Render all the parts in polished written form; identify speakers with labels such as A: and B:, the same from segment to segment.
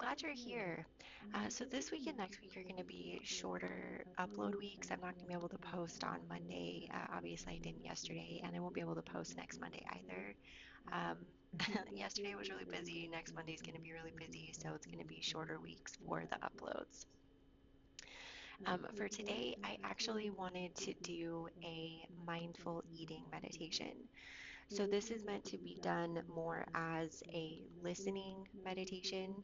A: glad you're here. So this week and next week are going to be shorter upload weeks. I'm not going to be able to post on Monday. Obviously, I didn't yesterday, and I won't be able to post next Monday either. Um, Yesterday was really busy. Next Monday is going to be really busy, so it's going to be shorter weeks for the uploads. For today, I actually wanted to do a mindful eating meditation. So this is meant to be done more as a listening meditation.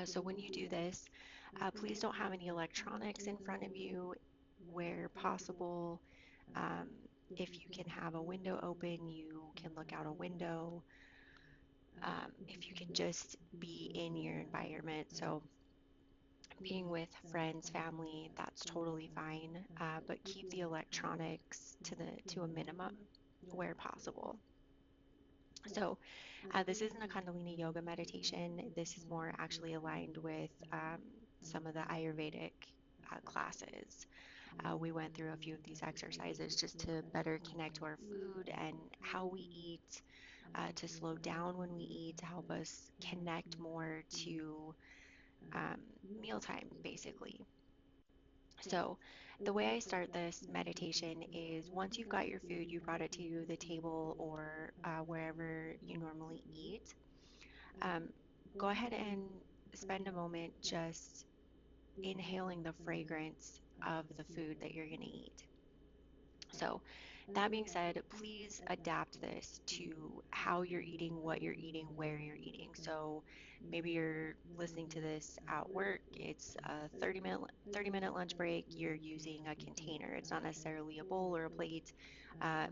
A: So when you do this, please don't have any electronics in front of you where possible. Um, if you can have a window open, you can look out a window. If you can just be in your environment. So being with friends, family, that's totally fine. But keep the electronics to a minimum where possible. So this isn't a Kundalini yoga meditation. This is more actually aligned with some of the Ayurvedic classes. We went through a few of these exercises just to better connect to our food and how we eat, to slow down when we eat, to help us connect more to um, mealtime, basically. So, the way I start this meditation is once you've got your food, you brought it to the table or wherever you normally eat. Um, Go ahead and spend a moment just inhaling the fragrance of the food that you're going to eat. So, that being said, please adapt this to how you're eating, what you're eating, where you're eating. So, maybe you're listening to this at work, it's a 30-minute lunch break, you're using a container. It's not necessarily a bowl or a plate.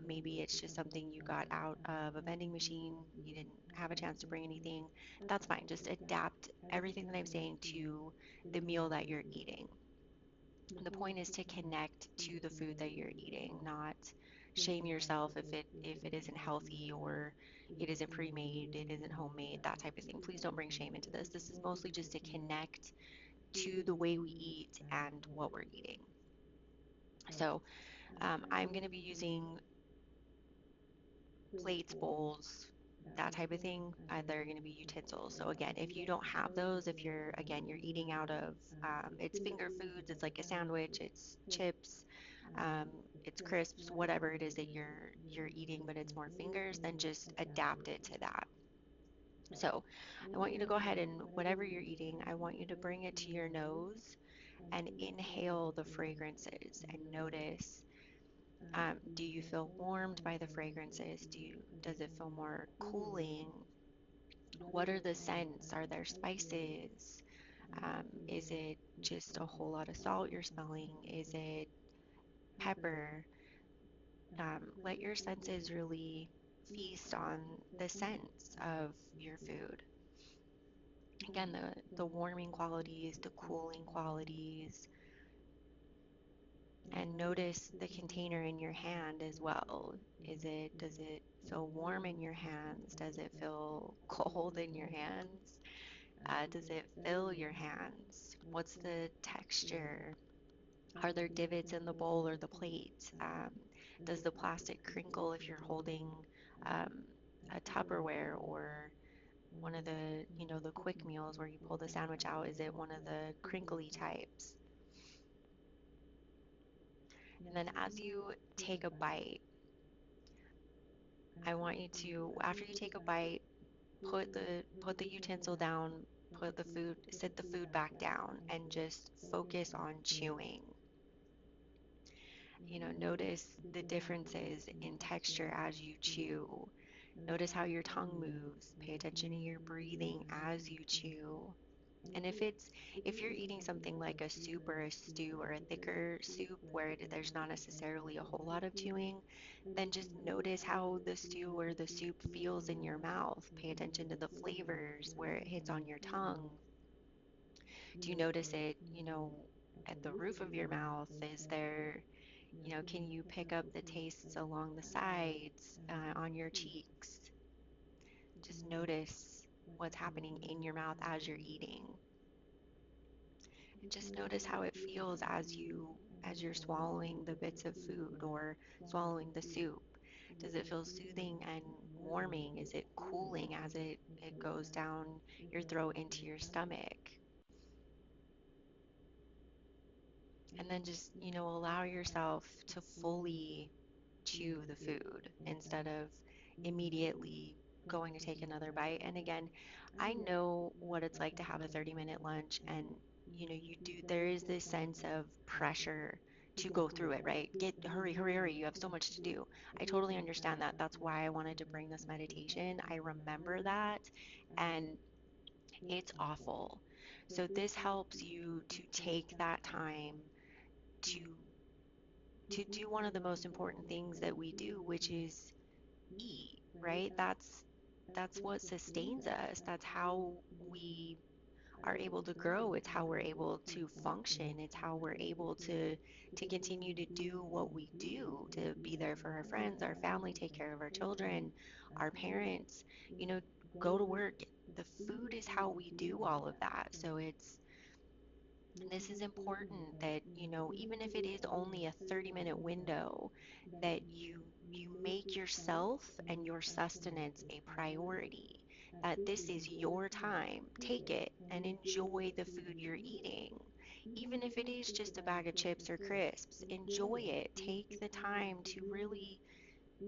A: Maybe it's just something you got out of a vending machine, you didn't have a chance to bring anything. That's fine. Just adapt everything that I'm saying to the meal that you're eating. The point is to connect to the food that you're eating, not shame yourself if it isn't healthy or it isn't pre-made, it isn't homemade, that type of thing. Please don't bring shame into this. This is mostly just to connect to the way we eat and what we're eating. So I'm going to be using plates, bowls, that type of thing. They're going to be utensils. So again, if you don't have those, if you're eating out of, it's finger foods, it's like a sandwich, it's chips, um, it's crisps, whatever it is that you're eating, but it's more fingers, then just adapt it to that. So I want you to go ahead and whatever you're eating, I want you to bring it to your nose and inhale the fragrances and notice, do you feel warmed by the fragrances? Does it feel more cooling? What are the scents? Are there spices? Is it just a whole lot of salt you're smelling? Is it pepper? Let your senses really feast on the scents of your food. Again, the warming qualities, the cooling qualities, and notice the container in your hand as well. Does it feel warm in your hands? Does it feel cold in your hands? Does it fill your hands? What's the texture? Are there divots in the bowl or the plate? Does the plastic crinkle if you're holding um, a Tupperware or one of the quick meals where you pull the sandwich out? Is it one of the crinkly types? And then as you take a bite, I want you to, after you take a bite, put the utensil down, sit the food back down, and just focus on chewing. Notice the differences in texture as you chew. Notice how your tongue moves. Pay attention to your breathing as you chew. And if you're eating something like a soup or a stew or a thicker soup where there's not necessarily a whole lot of chewing, then just notice how the stew or the soup feels in your mouth. Pay attention to the flavors where it hits on your tongue. Do you notice it, at the roof of your mouth? Can you pick up the tastes along the sides, on your cheeks? Just notice what's happening in your mouth as you're eating. And just notice how it feels as you're swallowing the bits of food or swallowing the soup. Does it feel soothing and warming? Is it cooling as it goes down your throat into your stomach. And then just, allow yourself to fully chew the food instead of immediately going to take another bite. And again, I know what it's like to have a 30-minute lunch, and there is this sense of pressure to go through it, right? Get hurry, hurry, hurry. You have so much to do. I totally understand that. That's why I wanted to bring this meditation. I remember that, and it's awful. So this helps you to take that time to do one of the most important things that we do, which is eat, right? That's what sustains us. That's how we are able to grow. It's how we're able to function. It's how we're able to continue to do what we do, to be there for our friends, our family, take care of our children, our parents, you know, go to work. The food is how we do all of that. So this is important that, even if it is only a 30-minute window, that you make yourself and your sustenance a priority. That this is your time. Take it and enjoy the food you're eating. Even if it is just a bag of chips or crisps, enjoy it. Take the time to really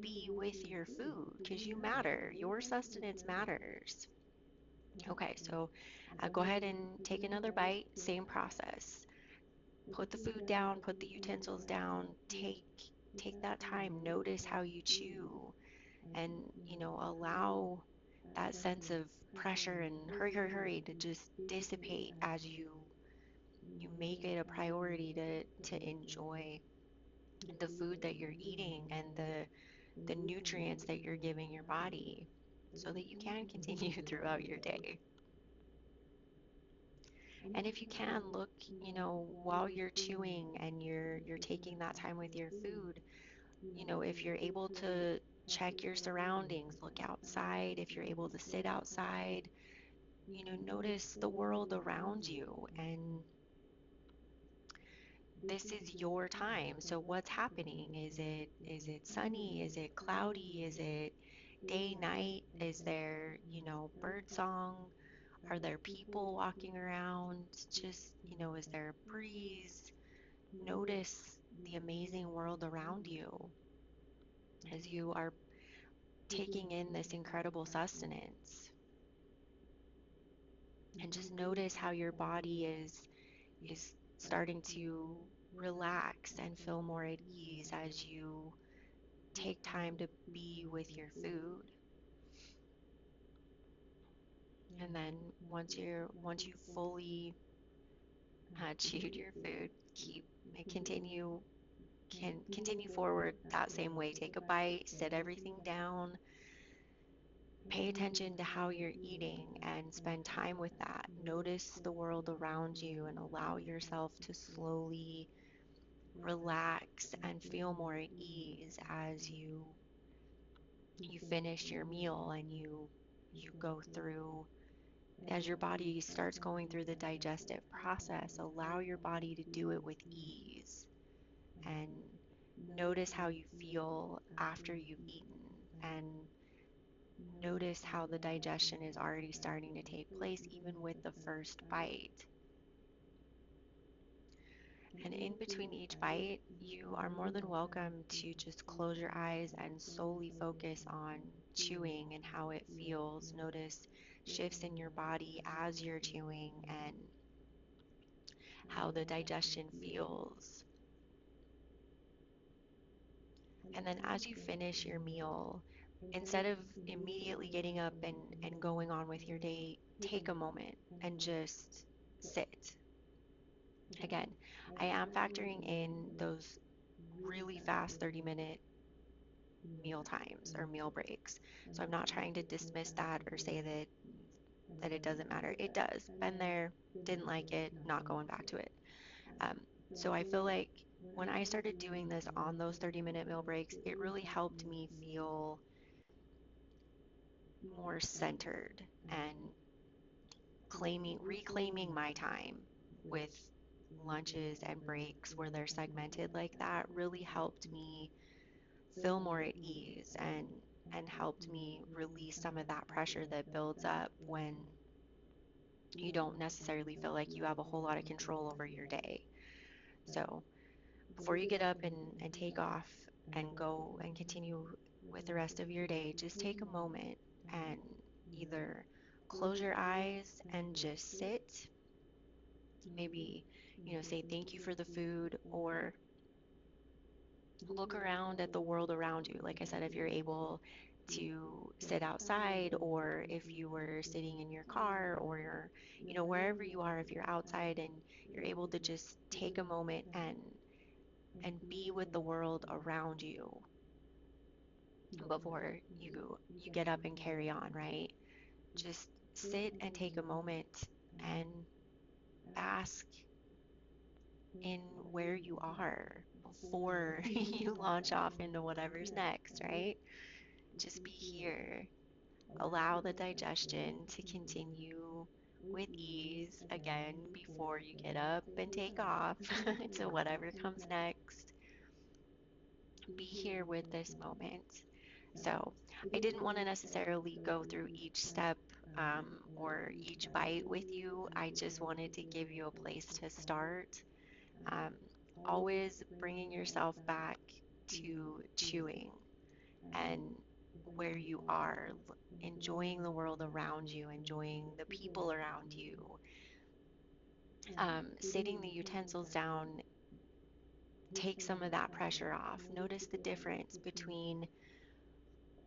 A: be with your food because you matter. Your sustenance matters. Okay, so go ahead and take another bite. Same process. Put the food down, put the utensils down, take that time, notice how you chew, and allow that sense of pressure and hurry, hurry, hurry to just dissipate as you make it a priority to enjoy the food that you're eating and the nutrients that you're giving your body so that you can continue throughout your day. And if you can look, while you're chewing and you're taking that time with your food, if you're able to check your surroundings, look outside, if you're able to sit outside, notice the world around you. And this is your time. So what's happening? Is it sunny? Is it cloudy? Is it day, night? Is there, bird song? Are there people walking around? Just, is there a breeze? Notice the amazing world around you as you are taking in this incredible sustenance. And just notice how your body is starting to relax and feel more at ease as you take time to be with your food. And then once you fully chewed your food, keep continue continue forward that same way. Take a bite, set everything down, pay attention to how you're eating, and spend time with that. Notice the world around you and allow yourself to slowly relax and feel more at ease as you finish your meal and you go through as your body starts going through the digestive process. Allow your body to do it with ease and notice how you feel after you've eaten, and notice how the digestion is already starting to take place even with the first bite. And in between each bite, you are more than welcome to just close your eyes and solely focus on chewing and how it feels. Notice shifts in your body as you're chewing and how the digestion feels. And then as you finish your meal, instead of immediately getting up and going on with your day, take a moment and just sit. Again, I am factoring in those really fast 30-minute meal times or meal breaks. So I'm not trying to dismiss that or say that it doesn't matter. It does. Been there, didn't like it, not going back to it. Um, so I feel like when I started doing this on those 30-minute meal breaks, it really helped me feel more centered and reclaiming my time with lunches and breaks where they're segmented like that really helped me feel more at ease and and helped me release some of that pressure that builds up when you don't necessarily feel like you have a whole lot of control over your day. So before you get up and take off and go and continue with the rest of your day, just take a moment and either close your eyes and just sit, maybe, say thank you for the food, or look around at the world around you. Like I said, if you're able to sit outside, or if you were sitting in your car, or you're, wherever you are, if you're outside and you're able to just take a moment and be with the world around you before you get up and carry on, right? Just sit and take a moment and bask in where you are before you launch off into whatever's next, right? Just be here. Allow the digestion to continue with ease again before you get up and take off to whatever comes next. Be here with this moment. So, I didn't want to necessarily go through each step or each bite with you. I just wanted to give you a place to start. Um, Always bringing yourself back to chewing and where you are, enjoying the world around you, enjoying the people around you. Sitting the utensils down, take some of that pressure off. Notice the difference between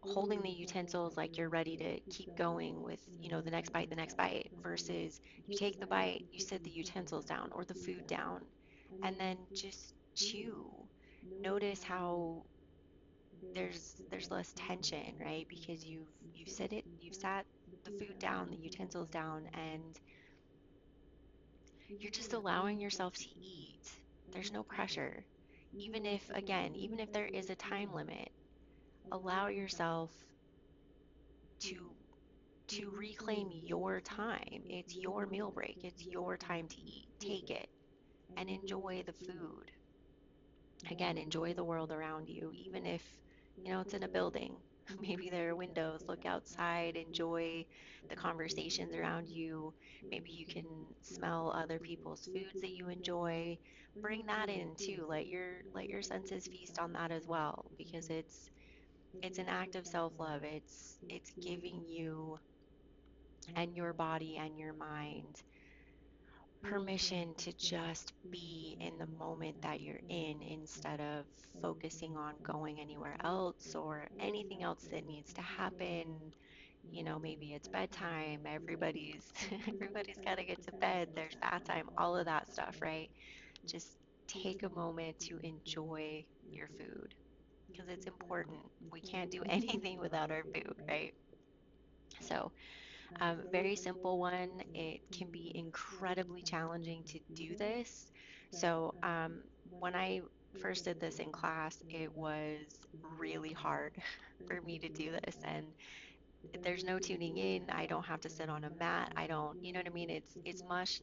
A: holding the utensils like you're ready to keep going with, the next bite, versus you take the bite, you sit the utensils down or the food down, and then just chew. Notice how there's less tension, right? Because you've sat the food down, the utensils down, and you're just allowing yourself to eat. There's no pressure. Even if there is a time limit, allow yourself to to reclaim your time. It's your meal break. It's your time to eat. Take it and enjoy the food. Again, enjoy the world around you, even if, it's in a building. Maybe there are windows, look outside, enjoy the conversations around you. Maybe you can smell other people's foods that you enjoy. Bring that in too. Let your senses feast on that as well, because it's an act of self-love. It's giving you and your body and your mind permission to just be in the moment that you're in, instead of focusing on going anywhere else or anything else that needs to happen. Maybe it's bedtime, everybody's everybody's got to get to bed, there's bath time, all of that stuff, right? Just take a moment to enjoy your food, because it's important. We can't do anything without our food, right? So very simple one. It can be incredibly challenging to do this. So, when I first did this in class, it was really hard for me to do this. And there's no tuning in. I don't have to sit on a mat. I don't, you know what I mean? It's much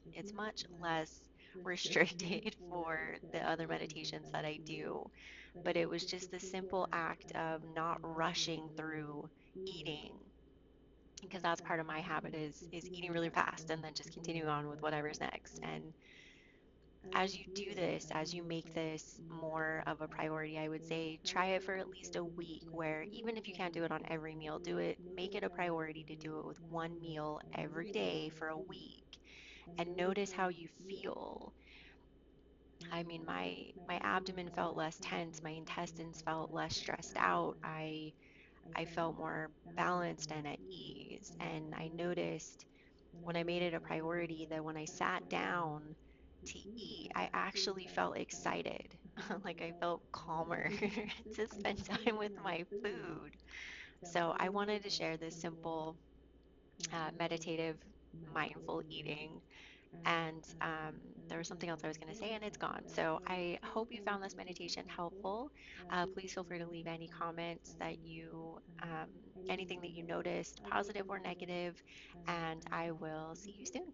A: less restricted for the other meditations that I do. But it was just the simple act of not rushing through eating, because that's part of my habit is eating really fast and then just continuing on with whatever's next. And as you do this, as you make this more of a priority, I would say try it for at least a week, where even if you can't do it on every meal, make it a priority to do it with one meal every day for a week, and notice how you feel. I mean, my abdomen felt less tense, my intestines felt less stressed out. I felt more balanced and at ease. And I noticed when I made it a priority that when I sat down to eat, I actually felt excited. Like I felt calmer to spend time with my food. So I wanted to share this simple, meditative, mindful eating. And there was something else I was going to say, and it's gone. So I hope you found this meditation helpful. Please feel free to leave any comments anything that you noticed, positive or negative, and I will see you soon.